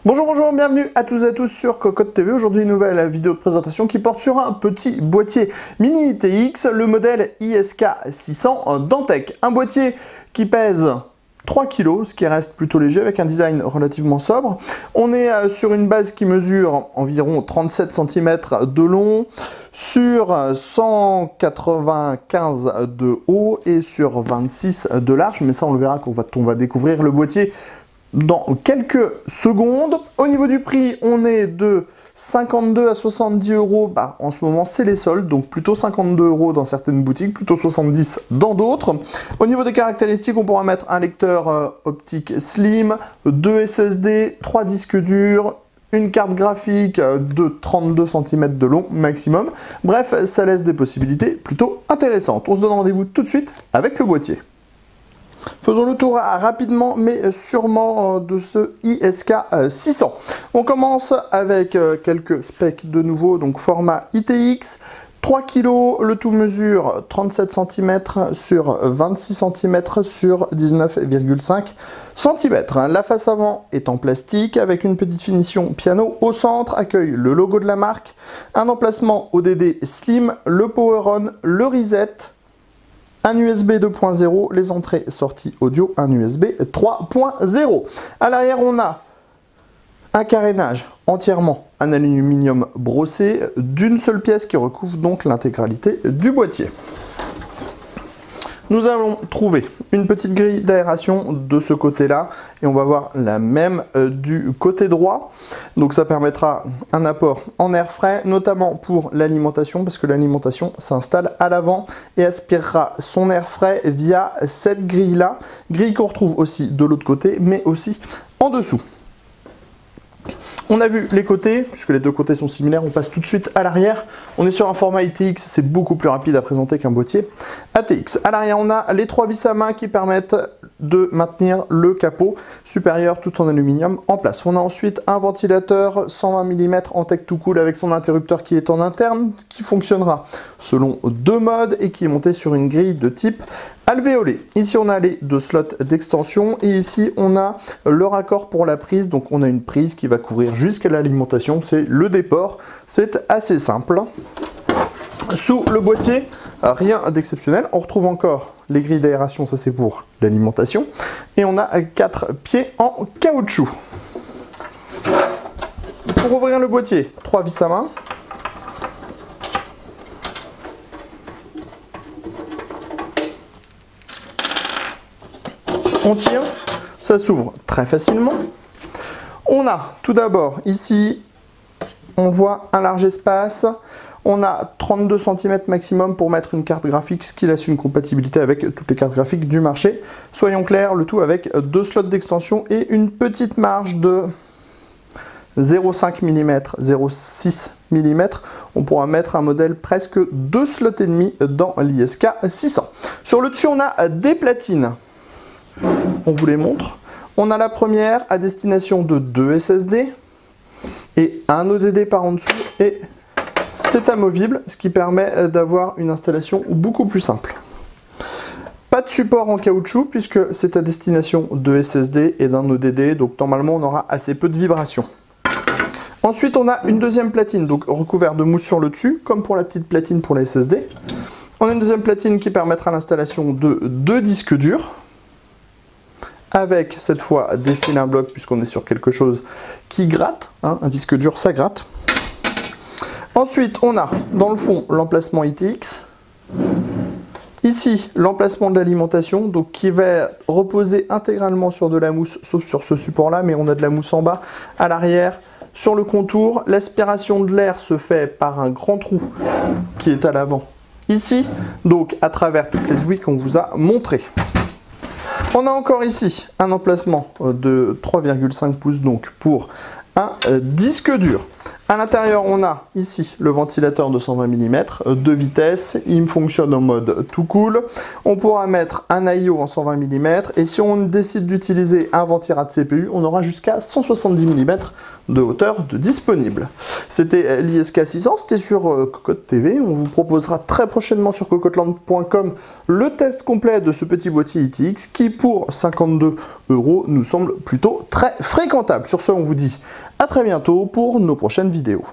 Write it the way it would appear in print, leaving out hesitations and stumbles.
Bonjour, bienvenue à tous et à tous sur Cocotte TV. Aujourd'hui, une nouvelle vidéo de présentation qui porte sur un petit boîtier mini ITX, le modèle ISK600 Dantec. Un boîtier qui pèse 3 kg, ce qui reste plutôt léger avec un design relativement sobre. On est sur une base qui mesure environ 37 cm de long, sur 195 de haut et sur 26 de large, mais ça on le verra quand on va découvrir le boîtier dans quelques secondes. Au niveau du prix, on est de 52 à 70 euros. En ce moment, c'est les soldes, donc plutôt 52 euros dans certaines boutiques, plutôt 70 dans d'autres. Au niveau des caractéristiques, on pourra mettre un lecteur optique slim, 2 SSD, 3 disques durs, une carte graphique de 32 cm de long maximum. Bref, ça laisse des possibilités plutôt intéressantes. On se donne rendez-vous tout de suite avec le boîtier. Faisons le tour rapidement mais sûrement de ce ISK600. On commence avec quelques specs de nouveau, donc format ITX, 3 kg, le tout mesure 37 cm sur 26 cm sur 19,5 cm. La face avant est en plastique avec une petite finition piano au centre, accueille le logo de la marque, un emplacement ODD slim, le power on, le reset, un USB 2.0, les entrées sorties audio, un USB 3.0. À l'arrière, on a un carénage entièrement en aluminium brossé d'une seule pièce qui recouvre donc l'intégralité du boîtier. Nous allons trouver une petite grille d'aération de ce côté-là et on va voir la même du côté droit. Donc ça permettra un apport en air frais, notamment pour l'alimentation, parce que l'alimentation s'installe à l'avant et aspirera son air frais via cette grille-là. Grille qu'on retrouve aussi de l'autre côté, mais aussi en dessous. On a vu les côtés, puisque les deux côtés sont similaires, on passe tout de suite à l'arrière. On est sur un format ITX, c'est beaucoup plus rapide à présenter qu'un boîtier ATX. À l'arrière, on a les 3 vis à main qui permettent de maintenir le capot supérieur tout en aluminium en place. On a ensuite un ventilateur 120 mm en tech to cool avec son interrupteur qui est en interne, qui fonctionnera selon 2 modes et qui est monté sur une grille de type alvéolé. Ici on a les 2 slots d'extension et ici on a le raccord pour la prise, donc on a une prise qui va couvrir jusqu'à l'alimentation, c'est le déport, c'est assez simple. Sous le boîtier, rien d'exceptionnel, on retrouve encore les grilles d'aération, ça c'est pour l'alimentation, et on a 4 pieds en caoutchouc. Pour ouvrir le boîtier, 3 vis à main. On tire, ça s'ouvre très facilement. On a tout d'abord ici, on voit un large espace. On a 32 cm maximum pour mettre une carte graphique, ce qui laisse une compatibilité avec toutes les cartes graphiques du marché. Soyons clairs, le tout avec 2 slots d'extension et une petite marge de 0,5 mm, 0,6 mm. On pourra mettre un modèle presque 2 slots et demi dans l'ISK600. Sur le dessus, on a des platines. On vous les montre. On a la première à destination de 2 SSD et un ODD par en dessous et c'est amovible, ce qui permet d'avoir une installation beaucoup plus simple. Pas de support en caoutchouc puisque c'est à destination de SSD et d'un ODD, donc normalement on aura assez peu de vibrations. Ensuite on a une deuxième platine, donc recouverte de mousse sur le dessus, comme pour la petite platine pour la SSD. On a une deuxième platine qui permettra l'installation de 2 disques durs, avec cette fois des cylindres blocs puisqu'on est sur quelque chose qui gratte, hein, un disque dur ça gratte. Ensuite on a dans le fond l'emplacement ITX, ici l'emplacement de l'alimentation, donc qui va reposer intégralement sur de la mousse sauf sur ce support là, mais on a de la mousse en bas. À l'arrière, sur le contour, l'aspiration de l'air se fait par un grand trou qui est à l'avant ici, donc à travers toutes les ouïes qu'on vous a montrées. On a encore ici un emplacement de 3,5 pouces donc pour un disque dur. À l'intérieur, on a ici le ventilateur de 120 mm, 2 vitesses, il fonctionne en mode tout cool. On pourra mettre un IO en 120 mm et si on décide d'utiliser un ventirad CPU, on aura jusqu'à 170 mm de hauteur de disponible. C'était l'ISK 600, c'était sur Cocotte TV. On vous proposera très prochainement sur cocotland.com le test complet de ce petit boîtier ITX qui pour 52 € nous semble plutôt très fréquentable. Sur ce, on vous dit à très bientôt pour nos prochaines vidéos.